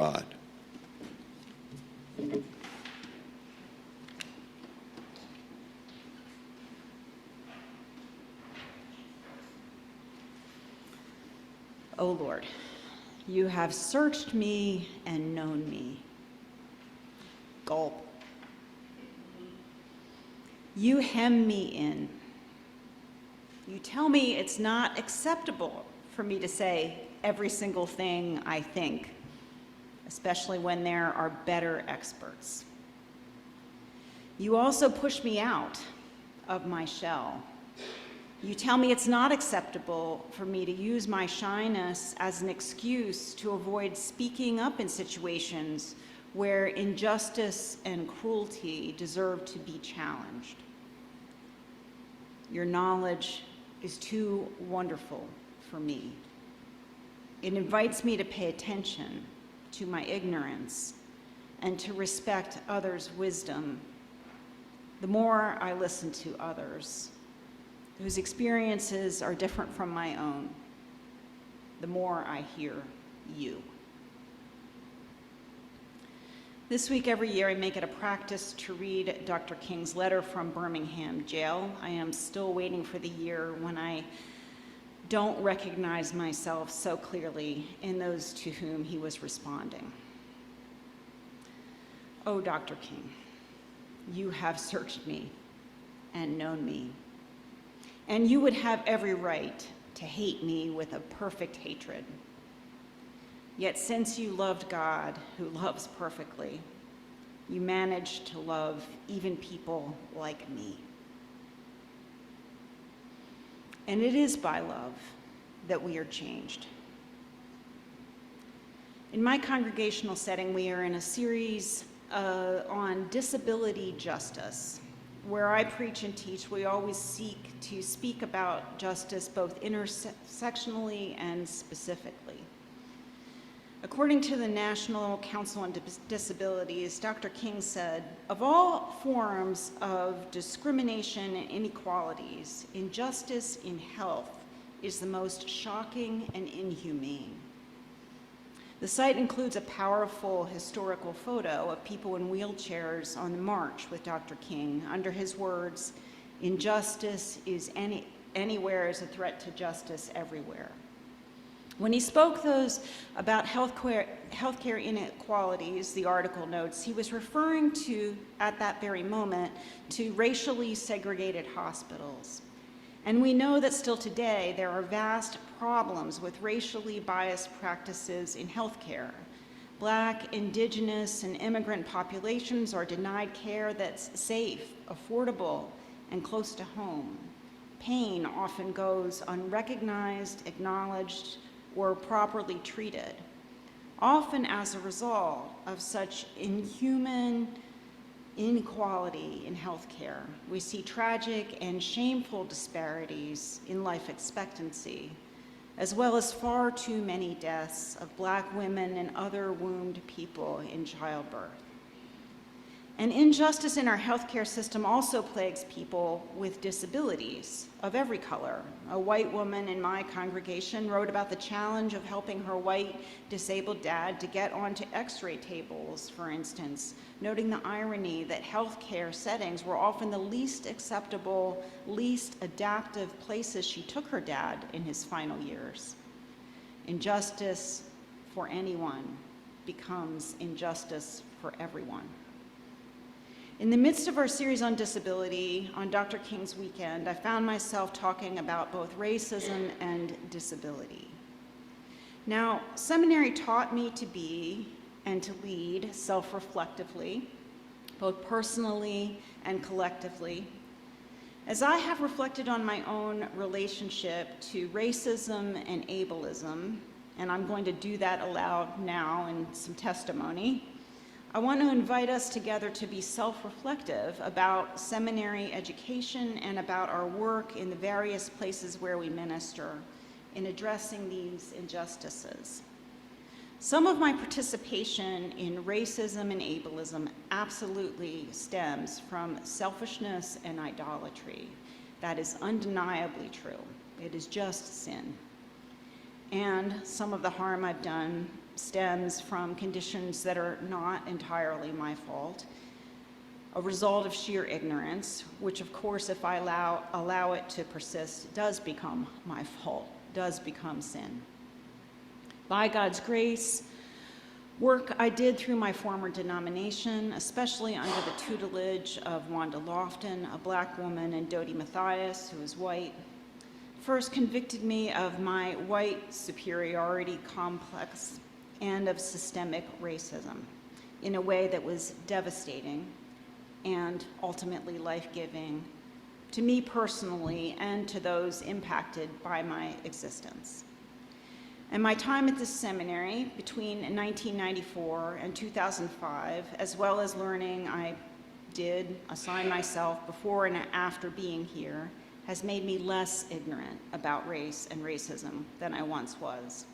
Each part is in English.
God. O Lord, you have searched me and known me. Gulp. You hem me in. You tell me it's not acceptable for me to say every single thing I think, especially when there are better experts. You also push me out of my shell. You tell me it's not acceptable for me to use my shyness as an excuse to avoid speaking up in situations where injustice and cruelty deserve to be challenged. Your knowledge is too wonderful for me. It invites me to pay attention to my ignorance and to respect others' wisdom. The more I listen to others, whose experiences are different from my own, the more I hear you. This week, every year, I make it a practice to read Dr. King's letter from Birmingham jail. I am still waiting for the year when I don't recognize myself so clearly in those to whom he was responding. Oh, Dr. King, you have searched me and known me. And you would have every right to hate me with a perfect hatred. Yet since you loved God, who loves perfectly, you managed to love even people like me. And it is by love that we are changed. In my congregational setting, we are in a series on disability justice. Where I preach and teach, we always seek to speak about justice both intersectionally and specifically. According to the National Council on Disabilities, Dr. King said, of all forms of discrimination and inequalities, injustice in health is the most shocking and inhumane. The site includes a powerful historical photo of people in wheelchairs on the march with Dr. King under his words, injustice is anywhere is a threat to justice everywhere. When he spoke those about healthcare inequalities, the article notes, he was referring to, at that very moment, to racially segregated hospitals. And we know that still today there are vast problems with racially biased practices in healthcare. Black, indigenous, and immigrant populations are denied care that's safe, affordable, and close to home. Pain often goes unrecognized, acknowledged, or properly treated, often as a result of such inhuman inequality in healthcare. We see tragic and shameful disparities in life expectancy, as well as far too many deaths of Black women and other wombed people in childbirth. And injustice in our healthcare system also plagues people with disabilities of every color. A white woman in my congregation wrote about the challenge of helping her white disabled dad to get onto x-ray tables, for instance, noting the irony that healthcare settings were often the least acceptable, least adaptive places she took her dad in his final years. Injustice for anyone becomes injustice for everyone. In the midst of our series on disability, on Dr. King's weekend, I found myself talking about both racism and disability. Now, seminary taught me to be and to lead self-reflectively, both personally and collectively. As I have reflected on my own relationship to racism and ableism, and I'm going to do that aloud now in some testimony, I want to invite us together to be self-reflective about seminary education and about our work in the various places where we minister in addressing these injustices. Some of my participation in racism and ableism absolutely stems from selfishness and idolatry. That is undeniably true. It is just sin. And some of the harm I've done stems from conditions that are not entirely my fault, a result of sheer ignorance, which of course, if I allow it to persist, does become my fault, does become sin. By God's grace, work I did through my former denomination, especially under the tutelage of Wanda Lofton, a Black woman, and Dodie Mathias, who is white, first convicted me of my white superiority complex and of systemic racism in a way that was devastating and ultimately life-giving to me personally and to those impacted by my existence. And my time at this seminary between 1994 and 2005, as well as learning I did assign myself before and after being here, has made me less ignorant about race and racism than I once was.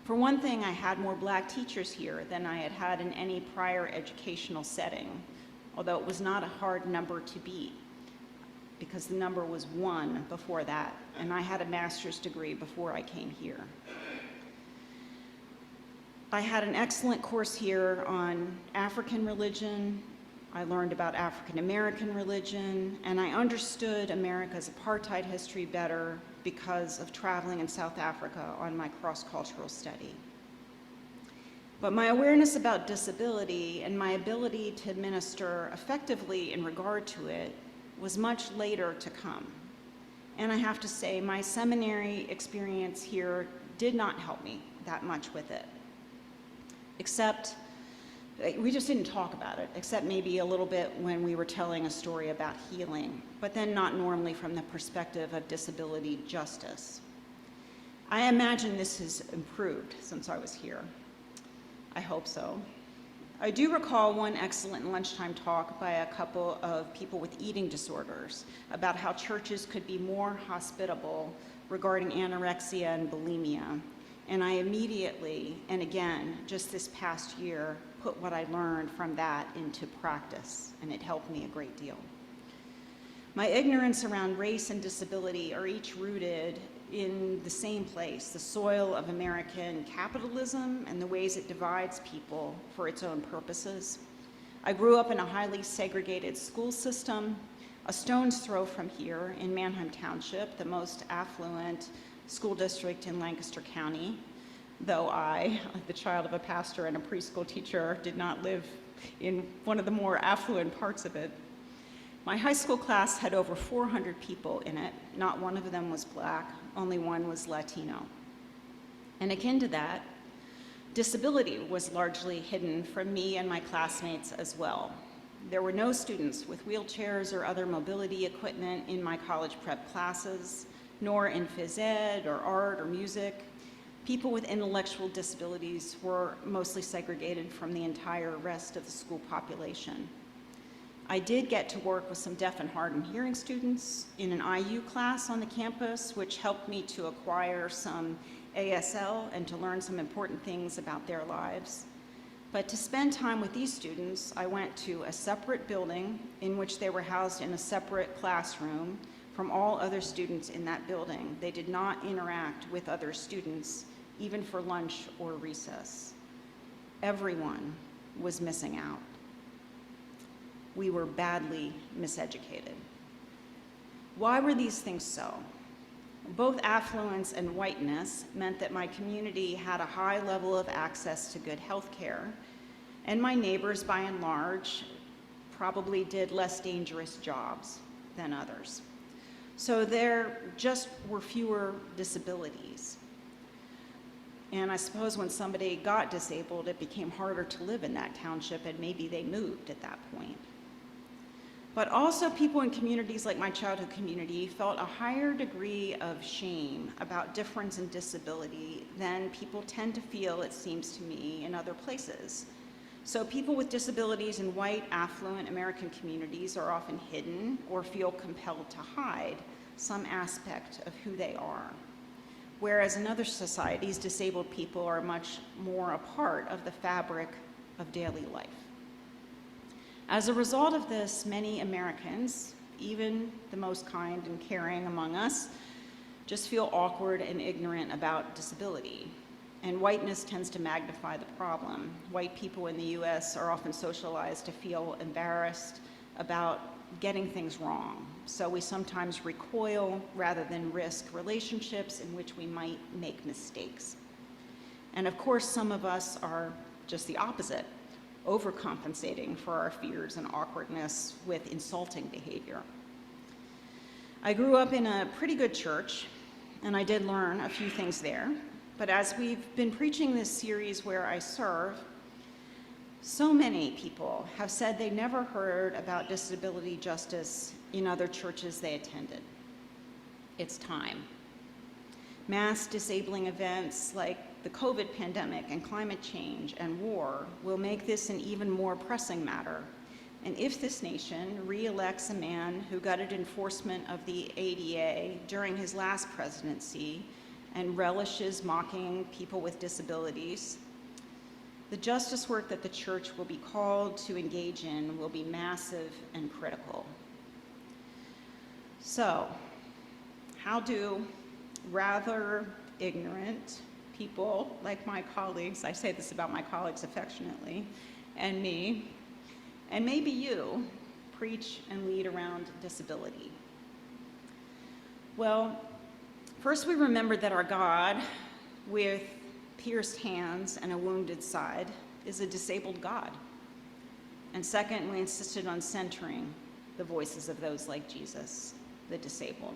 For one thing, I had more Black teachers here than I had had in any prior educational setting, although it was not a hard number to beat, because the number was 1 before that, and I had a master's degree before I came here. I had an excellent course here on African religion. I learned about African American religion, and I understood America's apartheid history better because of traveling in South Africa on my cross-cultural study. But my awareness about disability and my ability to minister effectively in regard to it was much later to come. And I have to say, my seminary experience here did not help me that much with it. Except, we just didn't talk about it, except maybe a little bit when we were telling a story about healing, but then not normally from the perspective of disability justice. I imagine this has improved since I was here. I hope so. I do recall one excellent lunchtime talk by a couple of people with eating disorders about how churches could be more hospitable regarding anorexia and bulimia. And I immediately, and again, just this past year, put what I learned from that into practice, and it helped me a great deal. My ignorance around race and disability are each rooted in the same place, the soil of American capitalism and the ways it divides people for its own purposes. I grew up in a highly segregated school system, a stone's throw from here in Manheim Township, the most affluent school district in Lancaster County, though I, the child of a pastor and a preschool teacher, did not live in one of the more affluent parts of it. My high school class had over 400 people in it. Not one of them was Black, only one was Latino. And akin to that, disability was largely hidden from me and my classmates as well. There were no students with wheelchairs or other mobility equipment in my college prep classes, nor in phys ed or art or music. People with intellectual disabilities were mostly segregated from the entire rest of the school population. I did get to work with some deaf and hard and hearing students in an IU class on the campus, which helped me to acquire some ASL and to learn some important things about their lives. But to spend time with these students, I went to a separate building in which they were housed in a separate classroom from all other students in that building. They did not interact with other students, even for lunch or recess. Everyone was missing out. We were badly miseducated. Why were these things so? Both affluence and whiteness meant that my community had a high level of access to good health care, and my neighbors, by and large, probably did less dangerous jobs than others. So there just were fewer disabilities. And I suppose when somebody got disabled, it became harder to live in that township, and maybe they moved at that point. But also people in communities like my childhood community felt a higher degree of shame about difference in disability than people tend to feel, it seems to me, in other places. So people with disabilities in white, affluent American communities are often hidden or feel compelled to hide some aspect of who they are. Whereas in other societies, disabled people are much more a part of the fabric of daily life. As a result of this, many Americans, even the most kind and caring among us, just feel awkward and ignorant about disability. and whiteness tends to magnify the problem. White people in the US are often socialized to feel embarrassed about getting things wrong. So we sometimes recoil rather than risk relationships in which we might make mistakes. And of course, some of us are just the opposite, overcompensating for our fears and awkwardness with insulting behavior. I grew up in a pretty good church, and I did learn a few things there. But as we've been preaching this series where I serve, so many people have said they never heard about disability justice in other churches they attended. It's time. Mass disabling events like the COVID pandemic and climate change and war will make this an even more pressing matter. And if this nation re-elects a man who gutted enforcement of the ADA during his last presidency and relishes mocking people with disabilities, the justice work that the church will be called to engage in will be massive and critical. So, how do rather ignorant people like my colleagues, I say this about my colleagues affectionately, and me, and maybe you, preach and lead around disability? Well, first we remembered that our God, with pierced hands and a wounded side, is a disabled God. And second, we insisted on centering the voices of those like Jesus, the disabled.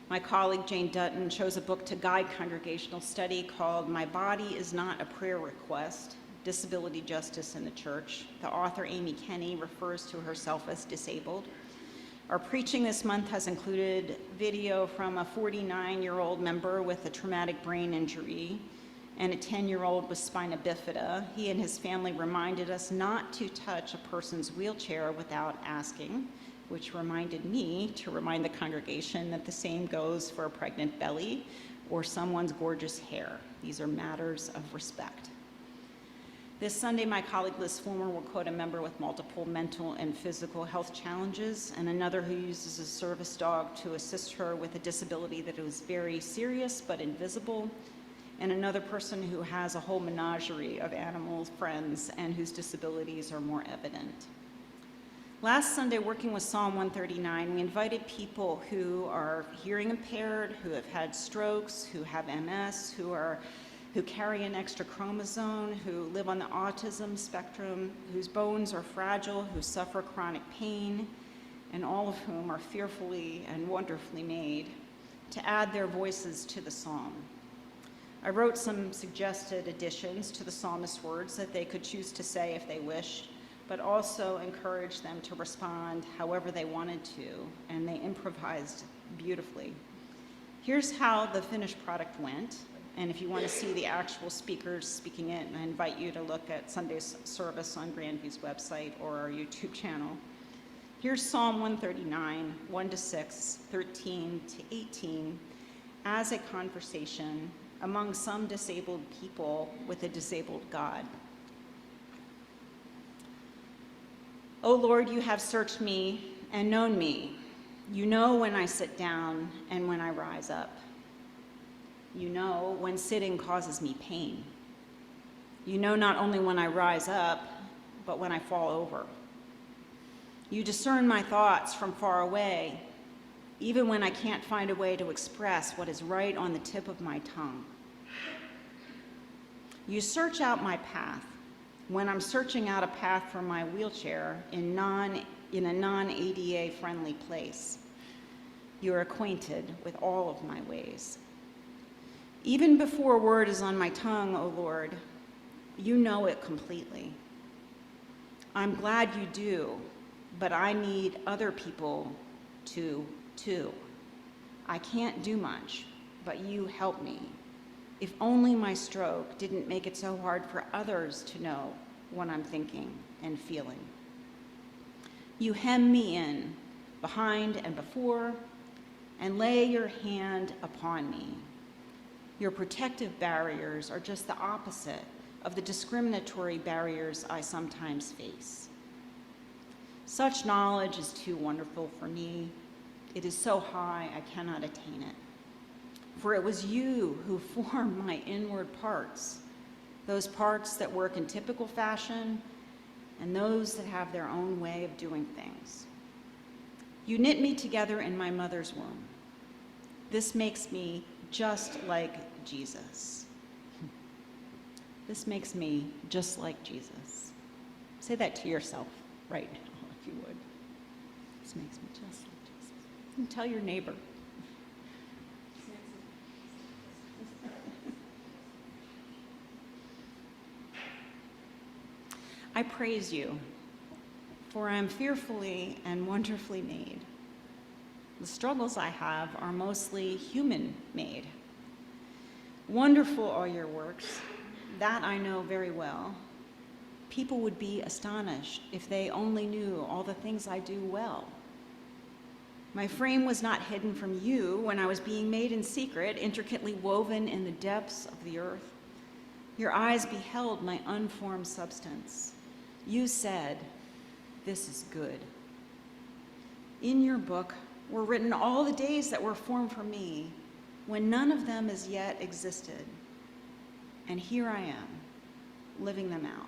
My colleague Jane Dutton chose a book to guide congregational study called My Body is Not a Prayer Request, Disability Justice in the Church. The author, Amy Kenny, refers to herself as disabled. Our preaching this month has included video from a 49-year-old member with a traumatic brain injury and a 10-year-old with spina bifida. He and his family reminded us not to touch a person's wheelchair without asking, which reminded me to remind the congregation that the same goes for a pregnant belly or someone's gorgeous hair. These are matters of respect. This Sunday, my colleague Liz Fulmer will quote a member with multiple mental and physical health challenges and another who uses a service dog to assist her with a disability that is very serious but invisible, and another person who has a whole menagerie of animal friends and whose disabilities are more evident. Last Sunday, working with Psalm 139, we invited people who are hearing impaired, who have had strokes, who have MS, who carry an extra chromosome, who live on the autism spectrum, whose bones are fragile, who suffer chronic pain, and all of whom are fearfully and wonderfully made, to add their voices to the psalm. I wrote some suggested additions to the psalmist's words that they could choose to say if they wished, but also encouraged them to respond however they wanted to, and they improvised beautifully. Here's how the finished product went. And if you want to see the actual speakers speaking it, I invite you to look at Sunday's service on Grandview's website or our YouTube channel. Here's Psalm 139, 1-6, 13-18, as a conversation among some disabled people with a disabled God. O Lord, you have searched me and known me. You know when I sit down and when I rise up. You know when sitting causes me pain. You know not only when I rise up, but when I fall over. You discern my thoughts from far away, even when I can't find a way to express what is right on the tip of my tongue. You search out my path when I'm searching out a path for my wheelchair in a non-ADA friendly place. You are acquainted with all of my ways. Even before a word is on my tongue, O Lord, you know it completely. I'm glad you do, but I need other people to, too. I can't do much, but you help me. If only my stroke didn't make it so hard for others to know what I'm thinking and feeling. You hem me in, behind and before, and lay your hand upon me. Your protective barriers are just the opposite of the discriminatory barriers I sometimes face. Such knowledge is too wonderful for me. It is so high I cannot attain it. For it was you who formed my inward parts, those parts that work in typical fashion and those that have their own way of doing things. You knit me together in my mother's womb. This makes me just like Jesus. This makes me just like Jesus. Say that to yourself right now, if you would. This makes me just like Jesus. And tell your neighbor. I praise you, for I am fearfully and wonderfully made. The struggles I have are mostly human-made. Wonderful are your works, that I know very well. People would be astonished if they only knew all the things I do well. My frame was not hidden from you when I was being made in secret, intricately woven in the depths of the earth. Your eyes beheld my unformed substance. You said, "This is good." In your book were written all the days that were formed for me, when none of them as yet existed. And here I am, living them out.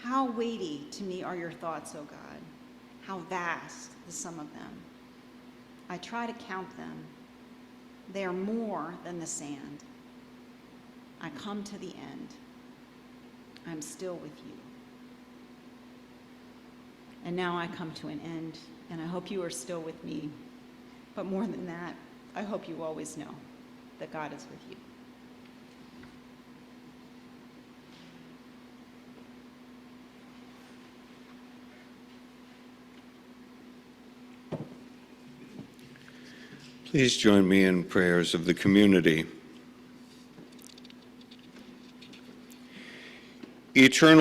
How weighty to me are your thoughts, O God. How vast the sum of them. I try to count them. They are more than the sand. I come to the end. I'm still with you. And now I come to an end, and I hope you are still with me. But more than that, I hope you always know that God is with you. Please join me in prayers of the community. Eternal